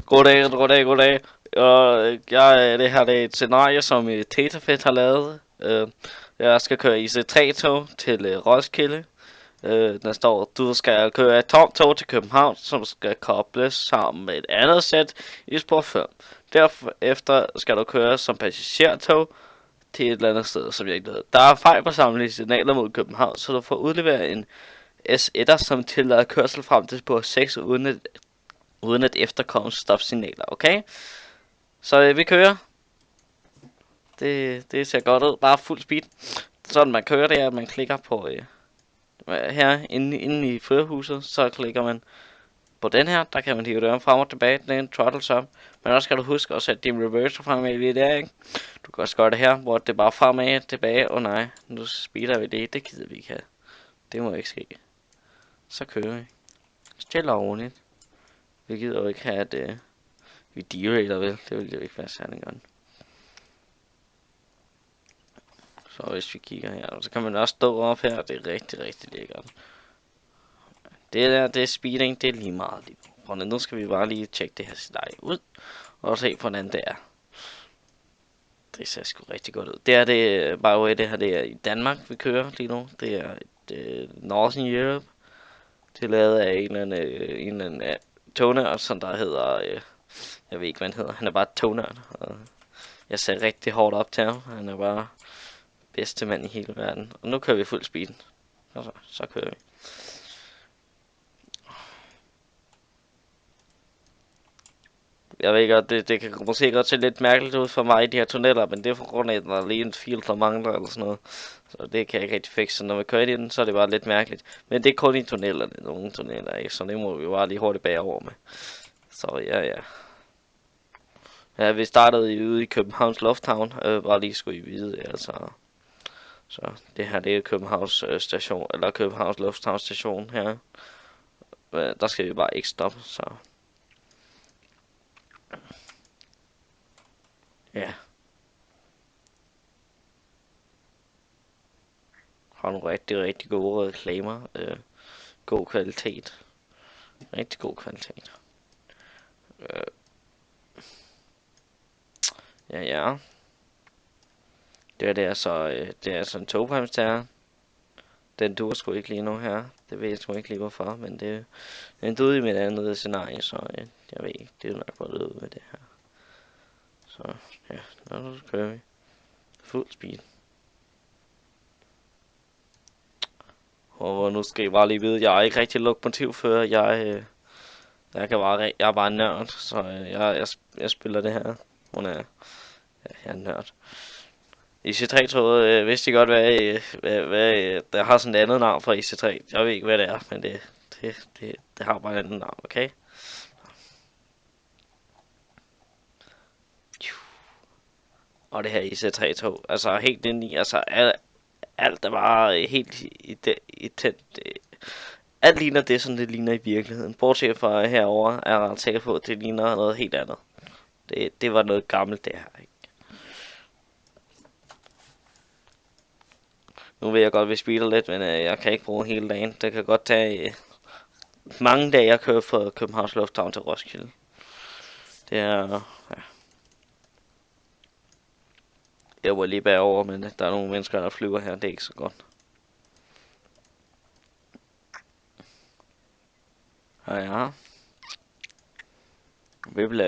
Goddag. Det her det er et scenarie, som Tetafet har lavet. Jeg skal køre IC3-tog til Roskilde. Der står, du skal køre et tomt tog til København, som skal kobles sammen med et andet sæt i spor 5. Derefter skal du køre som passagertog til et eller andet sted, som jeg ikke ved. Der er fejl på samtlige signaler mod København, så du får udleveret en S1'er, som tillader kørsel frem til spor 6 uden at efterkomme stopsignaler, okay? Så vi kører. Det ser godt ud. Bare fuld speed. Sådan man kører, det er, at man klikker på her inde i førerhuset. Så klikker man på den her. Der kan man hive døren frem og tilbage. Den er en throttle up. Men også skal du huske at sætte din reverser fremad lige der, ikke? Du kan også gøre det her, hvor det bare fremad, tilbage. Nej, nu speeder vi det. Det gider vi ikke have. Det må ikke ske. Så kører vi. Stille og roligt. Vi gider jo ikke have, at vi derailer, vel? Det vil jo ikke være særlig godt. Så hvis vi kigger her, så kan man også stå op her. Det er rigtig lækkert. Det der, det er speeding, det er lige meget lige. Og nu skal vi bare lige tjekke det her scenarie ud. Og se hvordan det er. Det ser sgu rigtig godt ud. Det er det, bare det her, det er i Danmark, vi kører lige nu. Det er et Northern Europe. Det er lavet af en eller anden toner, som der hedder, jeg ved ikke hvad han hedder. Han er bare toner. Jeg ser rigtig hårdt op til ham. Han er bare bedste mand i hele verden. Og nu kører vi fuld speed. Så kører vi. Jeg ved godt, det kan måske godt se lidt mærkeligt ud for mig i de her tunneller, men det er på grund af, at der er lige en fil, der mangler eller sådan noget. Så det kan jeg ikke rigtig fikse. Når vi kører i den, så er det bare lidt mærkeligt. Men det er kun i tunnellerne, nogle tunneller, ikke? Så det må vi bare lige hurtigt bagover med. Så ja. Ja, vi startede ude i Københavns Lufthavn, bare lige skulle I vide, altså. Så det her, det er Københavns station, eller Københavns Lufthavn station her. Der skal vi bare ikke stoppe, så. Ja. Har nogle rigtig gode reklamer. God kvalitet. Rigtig god kvalitet. Ja. Det er så en togbremse. Den duer sgu ikke lige nu her. Det ved jeg sgu ikke lige hvorfor, men den duede i mit andet scenarie, så jeg ved ikke. Det er nok bare ud med det her. Så ja, nu kører vi. Fuld speed. Og nu skal I bare lige vide, jeg er ikke rigtig lokomotivfører. Jeg er bare en nørd, så jeg spiller det her. Jeg er en nørd. IC3-toget, vidste I godt, hvad der har sådan et andet navn for IC3. Jeg ved ikke, hvad det er, men det har bare et andet navn, okay? Og det her IC3-tog, altså helt ind i, altså alt er bare helt i alt ligner det, som det ligner i virkeligheden. Bortset fra herover er jeg ret sikker på, at det ligner noget helt andet. Det var noget gammelt, det her, ikke? Nu ved jeg godt, at vi speeder lidt, men jeg kan ikke bruge hele dagen. Det kan godt tage mange dage at køre fra Københavns Lufthavn til Roskilde. Det er. Ja. Jeg var lige bagover, men der er nogle mennesker, der flyver her. Det er ikke så godt. Ja.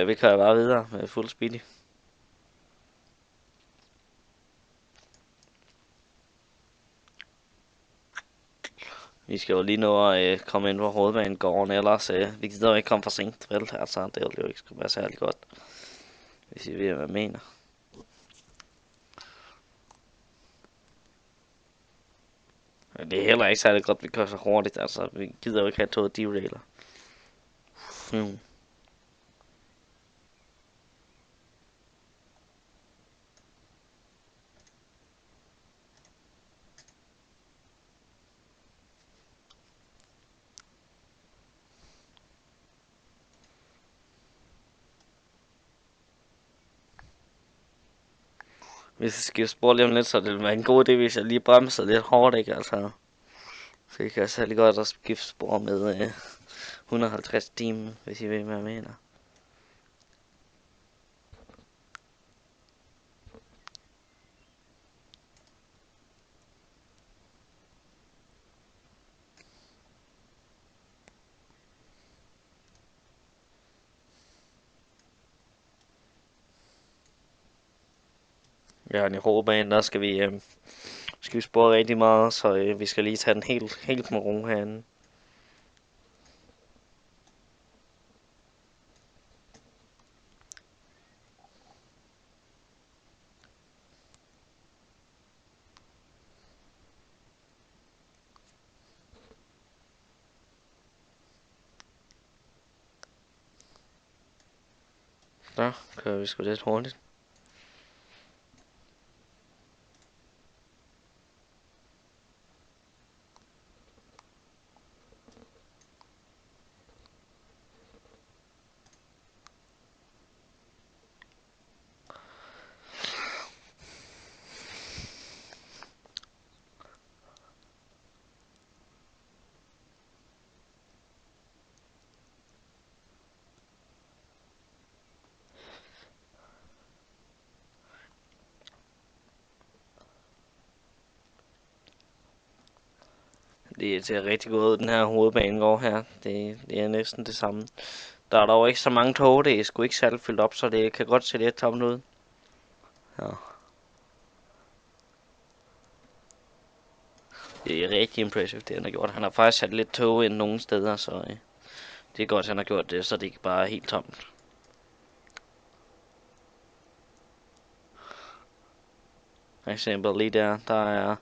Vi kører bare videre med fuld speed. Vi skal jo lige nå at komme ind på hovedbanegården, ellers vi gider jo ikke komme for sent, vel? Altså, det vil jo ikke være særlig godt, hvis I ved, hvad jeg mener. Det er heller ikke særlig godt, vi kører så hurtigt, altså, vi gider jo ikke have toget derailer. Hvis jeg skal spore lige om lidt, så det vil være en god idé, hvis jeg lige bremser lidt hårdt, ikke? Altså, så jeg kan særlig godt at skifte spor med 150 timer, hvis I ved, hvad jeg mener. Ja, i hovedbanen, der skal vi spore rigtig meget, så vi skal lige tage den helt med ro herinde. Så kører vi sgu lidt hurtigt. Det ser rigtig godt ud, den her hovedbanegård her. Det er næsten det samme. Der er dog ikke så mange tog, det er sgu ikke særlig fyldt op, så det kan godt se lidt tomt ud. Ja. Det er rigtig impressive, det han har gjort. Han har faktisk sat lidt tog ind nogle steder, så det er godt, han har gjort det, så det ikke bare er helt tomt. For eksempel lige der er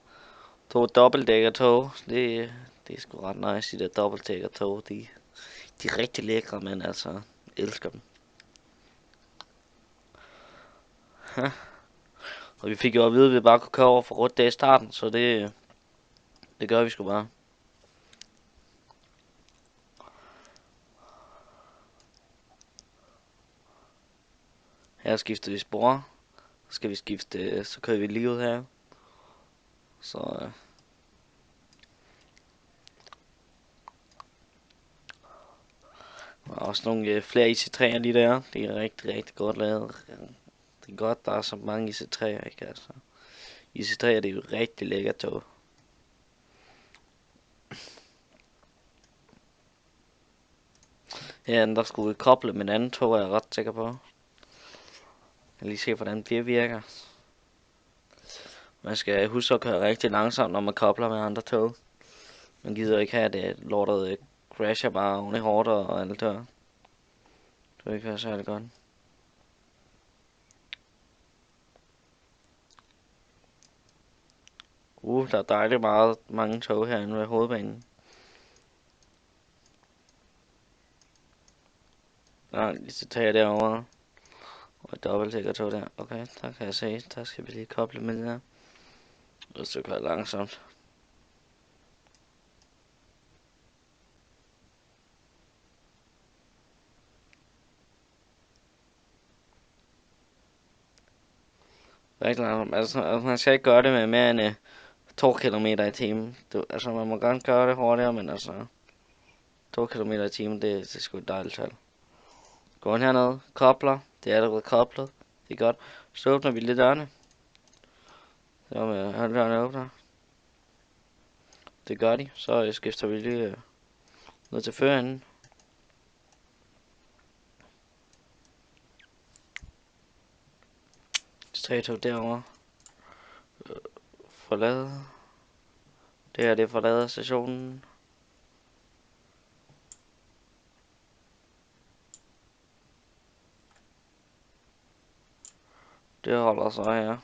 2 dobbeltdækker tog. Det er sgu ret nice, de der dobbeltdækker tog. De er rigtig lækre, men altså, elsker dem. Og vi fik jo at vide, at vi bare kunne køre over for rødt dag i starten, så det gør vi sgu bare. Her skifter vi spor. Så skal vi skifte, så kører vi lige ud her. Så der er også nogle flere IC3'er lige der. Det er rigtig godt lavet. Det er godt, der er så mange IC3'er, ikke altså. IC3'er, det er jo rigtig lækkert tog. Ja, der skulle vi koble med en anden tog, er jeg ret sikker på. Jeg lige se, hvordan det virker. Man skal huske at køre rigtig langsomt, når man kobler med andre tog. Man gider ikke have det lortet crasher bare oven i hårdt og alt der. Det vil ikke være særlig godt. Der er dejligt mange tog herinde ved hovedbanen. Nej, lige så tager jeg derovre. Og et dobbeltdækker tog der. Okay, der kan jeg se. Der skal vi lige koble med det her. Og så kører jeg langsomt. Rigtig langsomt. Altså, man skal ikke gøre det med mere end 2 km i timen. Altså, man må gerne gøre det hurtigere, men altså 2 km i timen, det er sgu et dejligt tal. Går ind hernede, kobler. Det er allerede koblet. Det er godt. Så åbner vi lidt dørene. Så med alle dørene åbner. Det gør de. Så skifter vi lige ned til førenden. Statue derovre. Forlade. Det her det er forlade stationen. Det holder så her.